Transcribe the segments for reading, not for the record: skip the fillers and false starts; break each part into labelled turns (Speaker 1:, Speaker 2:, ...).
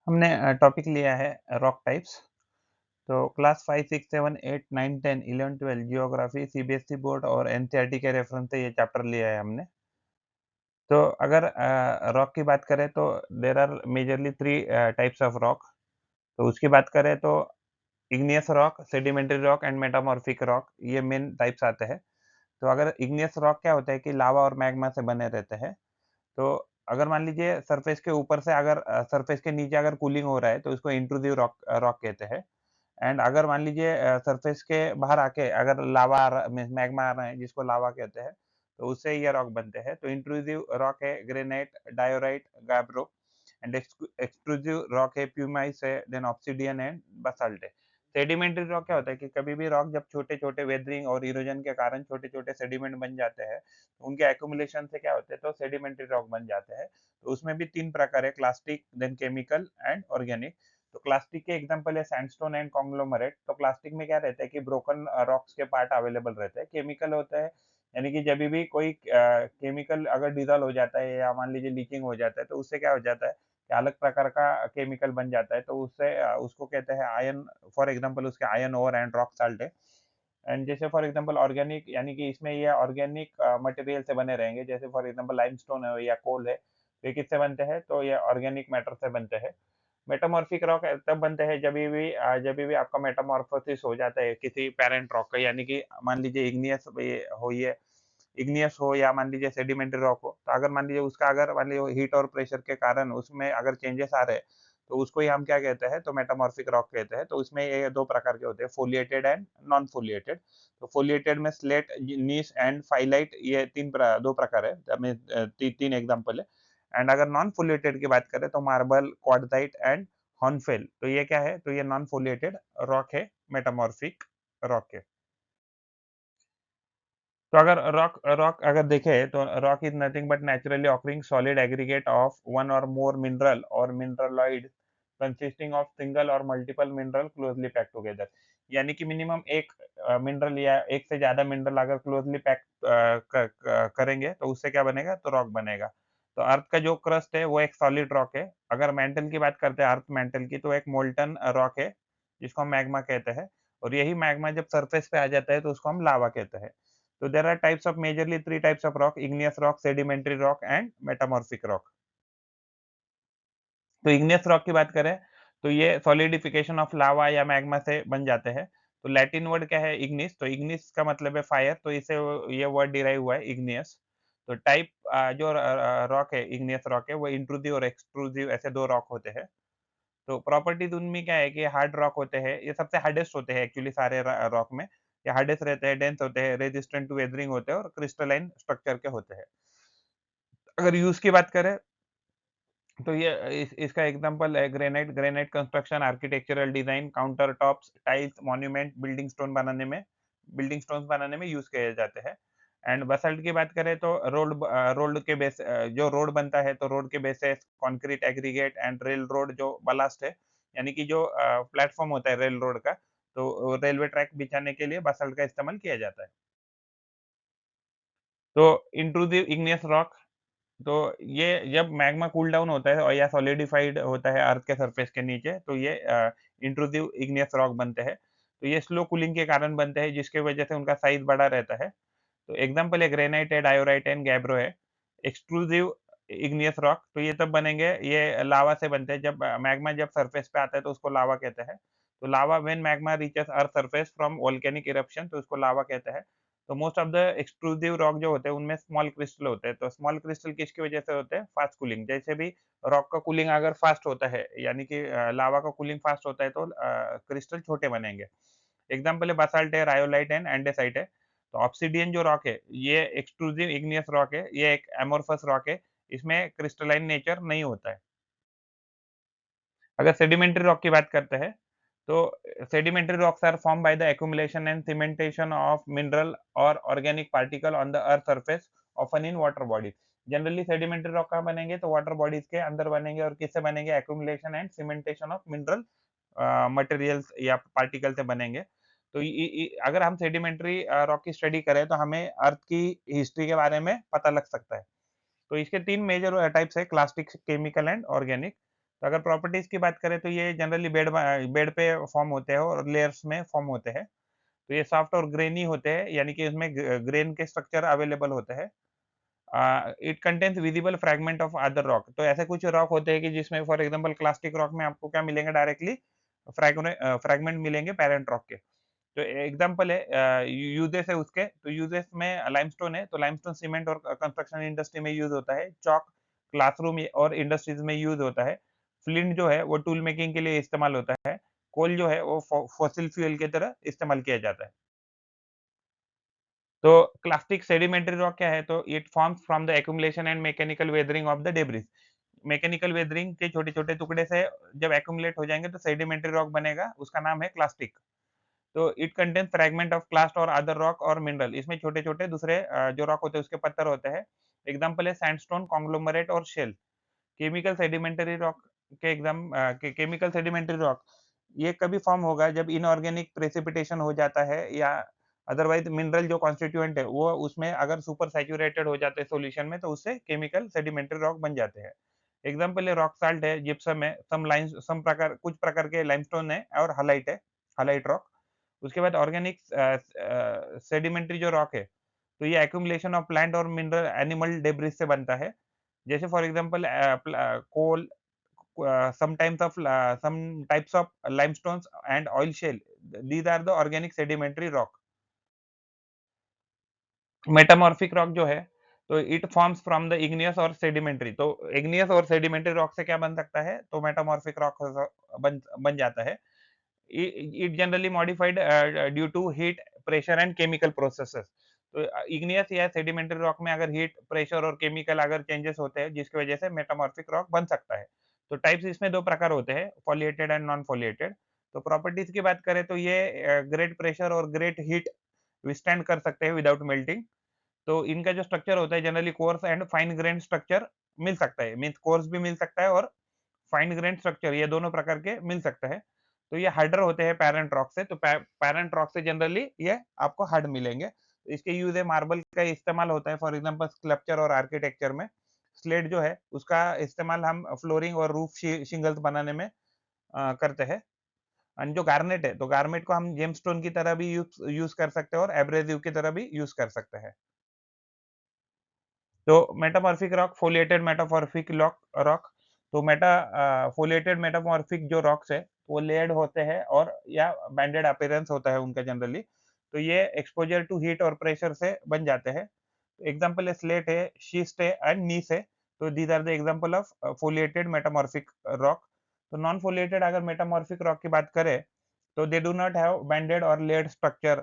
Speaker 1: हमने टॉपिक लिया है रॉक टाइप्स। तो क्लास 5, 6, 7, 8, 9, 10, 11, 12 जियोग्राफी सीबीएसई बोर्ड और एनसीईआरटी के रेफरेंस से ये चैप्टर लिया है हमने। तो अगर रॉक की बात करें तो there are majorly 3 types of rock. तो उसकी बात करें तो igneous rock, sedimentary rock and metamorphic rock, ये मेन टाइप्स आते हैं। तो अगर इग्नियस रॉक क्या होता है कि लावा और मैग्मा से बने रहते हैं। तो अगर मान लीजिए सरफेस के ऊपर से अगर सरफेस के नीचे अगर कूलिंग हो रहा है तो उसको इंट्रूसिव रॉक रॉक कहते हैं। एंड अगर मान लीजिए सरफेस के बाहर आके अगर लावा आ रहा मीन्स मैग्मा आ रहा है जिसको लावा कहते हैं, तो उससे ये रॉक बनते हैं। तो इंट्रूसिव रॉक है granite, diorite, gabbro and extrusive rock है प्यूमाइस है, देन ऑब्सिडियन एंड बासाल्ट है। सेडिमेंट्री रॉक क्या होता है कि कभी भी रॉक जब छोटे-छोटे वेदरिंग और इरोजन के कारण छोटे-छोटे सेडिमेंट बन जाते हैं, तो उनके एक्युमुलेशन से क्या होते हैं तो सेडिमेंट्री रॉक बन जाते हैं। तो उसमें भी 3 प्रकार है clastic, then chemical and organic. तो प्लास्टिक के एग्जांपल है सैंडस्टोन एंड कॉन्ग्लोमरेट। तो प्लास्टिक में क्या रहता है कि ब्रोकन रॉक्स के पार्ट अवेलेबल रहते हैं। केमिकल होता है यानी कि जब भी कोई केमिकल अगर डिसॉल्व हो जाता है या मान लीजिए लीचिंग हो जाता है तो उससे क्या हो जाता है कि अलग प्रकार का केमिकल बन जाता है। तो उससे उसको कहते हैं आयन। फॉर एग्जांपल उसके ion ore and rock salt है। एंड जैसे फॉर एग्जांपल ऑर्गेनिक यानी कि इसमें ये ऑर्गेनिक मटेरियल से बने रहेंगे। जैसे फॉर एग्जांपल लाइमस्टोन है या कोल है, तो ये किससे बनते हैं तो ये ऑर्गेनिक मैटर से बनते हैं। मेटामॉर्फिक रॉक तब बनते हैं जब भी आपका मेटामॉर्फोसिस हो जाता है किसी पैरेंट रॉक का, यानी कि मान लीजिए इग्नियस हो या मान लीजिए सेडिमेंट्री रॉक हो। तो अगर मान लीजिए उसका अगर मान लीजिए हीट और प्रेशर के कारण उसमें अगर चेंजेस आ रहे हैं, तो उसको ही हम क्या कहते हैं तो मेटामॉर्फिक रॉक कहते हैं। तो इसमें ये 2 प्रकार के होते हैं, फोलिएटेड एंड नॉन फोलिएटेड। तो फोलिएटेड में स्लेट, नीस एंड फाइलाइट, ये 2 प्रकार है। मीन 3 एग्जांपल है। एंड अगर नॉन फोलिएटेड की बात करें तो मार्बल, क्वार्टज़ाइट एंड हॉर्नफेल। तो ये क्या है? तो ये नॉन फोलिएटेड रॉक है, मेटामॉर्फिक रॉक है। तो अगर रॉक रॉक अगर देखें तो rock is nothing but naturally occurring solid aggregate of one और मोर मिनरल और मिनरलॉइड कंसिस्टिंग ऑफ सिंगल और multiple mineral closely packed together. यानी कि मिनिमम एक मिनरल या एक से ज़्यादा मिनरल अगर क्लोज़ली पैक करेंगे तो उससे क्या बनेगा? तो रॉक बनेगा। तो अर्थ का जो क्रस्ट है वो एक सॉलिड रॉक है। अगर मैंटल की बात करते हैं अर्थ मैंटल की, तो एक मोल्टन रॉक है जिसको हम मैग्मा कहते हैं। और यही मैग्मा जब सरफेस पे आ जाता है तो उसको हम लावा कहते हैं। So there are types of majorly 3 types of rock: igneous rock, sedimentary rock and metamorphic rock. तो इग्नियस रॉक की बात करें तो ये सॉलिडिफिकेशन ऑफ लावा या मैग्मा से बन जाते हैं। तो लैटिन वर्ड क्या है इग्निस, तो इग्निस का मतलब है फायर, तो इससे ये वर्ड डिराइव हुआ है इग्नियस। तो टाइप जो रॉक है इग्नियस रॉक है वो इंट्रूसिव और एक्सट्रूसिव ऐसे 2 रॉक होते हैं। तो प्रॉपर्टीज़ उनमें क्या है कि हार्ड रॉक होते हैं, ये सबसे हार्डेस्ट होते हैं एक्चुअली सारे रॉक में। ये हार्डेस्ट रहते हैं, डेंस होते हैं, रेजिस्टेंट टू वेदरिंग होते हैं और क्रिस्टलाइन स्ट्रक्चर के होते हैं। अगर यूज़ की बात करें तो ये इसका एग्जांपल है granite. Granite construction, architectural design, counter tops, tiles, monument, building stones बनाने में यूज़ किए जाते हैं। एंड बासाल्ट की बात करें तो रोड के बेस जो रोड बनता है तो रोड के basis, concrete aggregate and rail road जो बलास्ट है, यानी कि जो प्लेटफ़ॉर्म होता है रेल रोड का, तो रेलवे ट्रैक बिछाने के लिए बासाल्ट का इस्तेमाल किया जाता है। तो इंट्रूसिव इग्नियस रॉक, तो ये जब मैग्मा कूल डाउन होता है और या सॉलिडिफाइड होता है अर्थ के सरफेस के नीचे, तो ये इंट्रूसिव इग्नियस रॉक बनते हैं। तो ये स्लो कूलिंग के कारण बनते हैं जिसकी वजह से उनका साइज बड़ा रहता है। तो एग्जांपल है ग्रेनाइट है, डायोराइट है, गैब्रो है। एक्सक्लूसिव इग्नियस रॉक, तो ये तब बनेंगे, ये लावा से बनते हैं जब मैग्मा जब सरफेस पे आता है तो उसको लावा कहते हैं। तो lava when magma reaches earth surface from volcanic eruption, तो उसको लावा कहते हैं। तो most of the exclusive rock जो होते हैं उनमें स्मॉल क्रिस्टल होते हैं। तो स्मॉल क्रिस्टल किसकी वजह से होते हैं? Fast cooling. जैसे भी रॉक का कूलिंग अगर फास्ट होता है यानी कि लावा का कूलिंग फास्ट होता है तो क्रिस्टल छोटे बनेंगे। एग्जांपल है बासाल्ट है, रायोलाइट है, एंडेसाइट है। तो ऑब्सिडियन जो रॉक है ये एक्सक्लूसिव इग्नियस रॉक है, ये एक अमोर्फस रॉक है, इसमें क्रिस्टलाइन नेचर नहीं होता है। अगर सेडिमेंट्री रॉक की बात करते हैं तो sedimentary rocks are form by the accumulation and cementation of mineral और organic particle on the earth surface, often in water bodies. Generally sedimentary rock कहाँ बनेंगे तो वाटर बॉडीज के अंदर बनेंगे और किससे बनेंगे? accumulation and cementation of mineral materials या पार्टिकल से बनेंगे। तो अगर हम सेडिमेंट्री रॉक की स्टडी करें तो हमें अर्थ की हिस्ट्री के बारे में पता लग सकता है। तो इसके 3 मेजर टाइप्स है, क्लास्टिक, केमिकल एंड ऑर्गेनिक। तो अगर प्रॉपर्टीज़ की बात करें तो ये जनरली बेड पे फॉर्म होते हैं और लेयर्स में फॉर्म होते हैं। तो ये सॉफ्ट और ग्रेनी होते हैं, यानी कि इसमें ग्रेन के स्ट्रक्चर अवेलेबल होते हैं। It contains visible fragment of other rock. तो ऐसे कुछ रॉक होते हैं कि जिसमें फॉर एग्जांपल क्लास्टिक रॉक में आपको क्या मिलेंगे, डायरेक्टली फ्रैगमेंट मिलेंगे पैरेंट रॉक के। तो एग्जांपल है यूजेस है उसके, तो यूजेस में लाइमस्टोन है, तो लाइमस्टोन सीमेंट और कंस्ट्रक्शन इंडस्ट्री में यूज होता है। चॉक क्लासरूम और इंडस्ट्रीज में यूज होता है। फ्लिंट जो है वो टूल मेकिंग के लिए इस्तेमाल होता है। कोल जो है वो फॉसिल फ्यूल की तरह इस्तेमाल किया जाता है। तो क्लास्टिक सेडिमेंट्री रॉक क्या है, तो it forms from the accumulation and mechanical weathering of the debris. Mechanical weathering के छोटे-छोटे टुकड़े से जब एक्यूमुलेट हो जाएँगे तो सेडिमेंट्री रॉक बनेगा, उसका नाम है क्लास्टिक। तो इट कंटेन्स फ्रैगमेंट ऑफ क्लास्ट और अदर रॉक और मिनरल। इसमें छोटे-छोटे दूसरे जो रॉक होते हैं उसके पत्थर होते हैं। एग्जांपल है सैंडस्टोन, कांग्लोमरेट और शेल। केमिकल सेडिमेंटरी रॉक के केमिकल सेडिमेंटरी रॉक ये कभी फॉर्म होगा जब इनऑर्गेनिक प्रेसिपिटेशन हो जाता है, या अदरवाइज मिनरल जो कॉन्स्टिट्यूएंट है वो उसमें अगर सुपर सैचुरेटेड हो जाते हैं सॉल्यूशन में, तो उससे केमिकल सेडिमेंटरी रॉक बन जाते हैं। एग्जांपल है रॉक साल्ट है, जिप्सम है, सम प्रकार कुछ प्रकार के लाइमस्टोन है और हलाइट है, हलाइट रॉक। उसके बाद ऑर्गेनिक सेडिमेंटरी जो रॉक है, तो ये एक्यूमुलेशन ऑफ प्लांट और मिनरल एनिमल डेब्रिस से बनता है। जैसे for example coal, some types of limestones and oil shale. These are the organic sedimentary rock. Metamorphic rock जो है, तो it forms from the igneous और सेडिमेंट्री। तो इग्नियस और सेडिमेंट्री रॉक से क्या बन सकता है, तो मेटामॉर्फिक रॉक बन बन जाता है। It generally modified due to heat, pressure and chemical processes. तो इग्नियस या सेडिमेंट्री रॉक में अगर हीट, प्रेशर और केमिकल अगर चेंजेस होते हैं, जिसकी वजह से मेटामॉर्फिक रॉक बन सकता है। तो टाइप्स इसमें दो प्रकार होते हैं, फॉलिएटेड एंड नॉन फॉलिएटेड। तो प्रॉपर्टीज की बात करें तो ये ग्रेट प्रेशर और ग्रेट हीट विस्टैंड कर सकते हैं विदाउट मेल्टिंग। तो इनका जो स्ट्रक्चर होता है generally coarse and fine grain structure मिल सकता है, मीन्स कोर्स भी मिल सकता है और फाइन ग्रेन स्ट्रक्चर, ये दोनों प्रकार के मिल सकते हैं। तो ये हार्डर होते हैं पैरेंट रॉक से, तो पैरेंट रॉक से जनरली ये आपको हार्ड मिलेंगे। तो इसके यूज है, मार्बल का इस्तेमाल होता है फॉर एग्जांपल स्कल्पचर और आर्किटेक्चर में। स्लेट जो है उसका इस्तेमाल हम फ्लोरिंग और रूफ शिंगल्स बनाने में करते हैं। एंड जो गार्नेट है, तो गार्नेट को हम जेमस्टोन की तरह भी यूज कर सकते हैं और एब्रेसिव की तरह भी यूज कर सकते हैं। तो metamorphic rock, foliated metamorphic rock. तो फोलिएटेड मेटामॉर्फिक जो रॉक्स है वो लेयर्ड होते हैं और या बैंडेड अपीयरेंस होता है उनका जनरली। तो ये एक्सपोजर टू हीट और प्रेशर से बन जाते हैं। एग्जांपल है स्लेट है, शीस्ट है एंड नीस है। तो these are the example of foliated metamorphic rock. तो नॉन फोलिएटेड अगर मेटामॉर्फिक रॉक की बात करें, तो they do not have banded और लेयर्ड स्ट्रक्चर।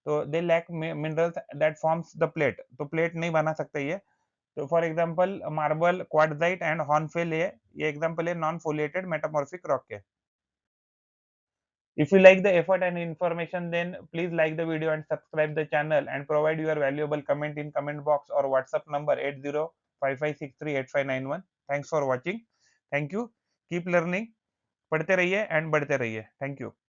Speaker 1: तो they lack minerals that forms the plate, तो प्लेट नहीं बना सकते ये। तो for example marble, quartzite and hornfels, ये एग्जांपल है नॉन फोलिएटेड मेटामॉर्फिक रॉक के। If you like the effort and information, then please like the video and subscribe the channel and provide your valuable comment in comment box or WhatsApp number 8055638591। Thanks for watching. Thank you. Keep learning. पढ़ते रहिए and बढ़ते रहिए। Thank you.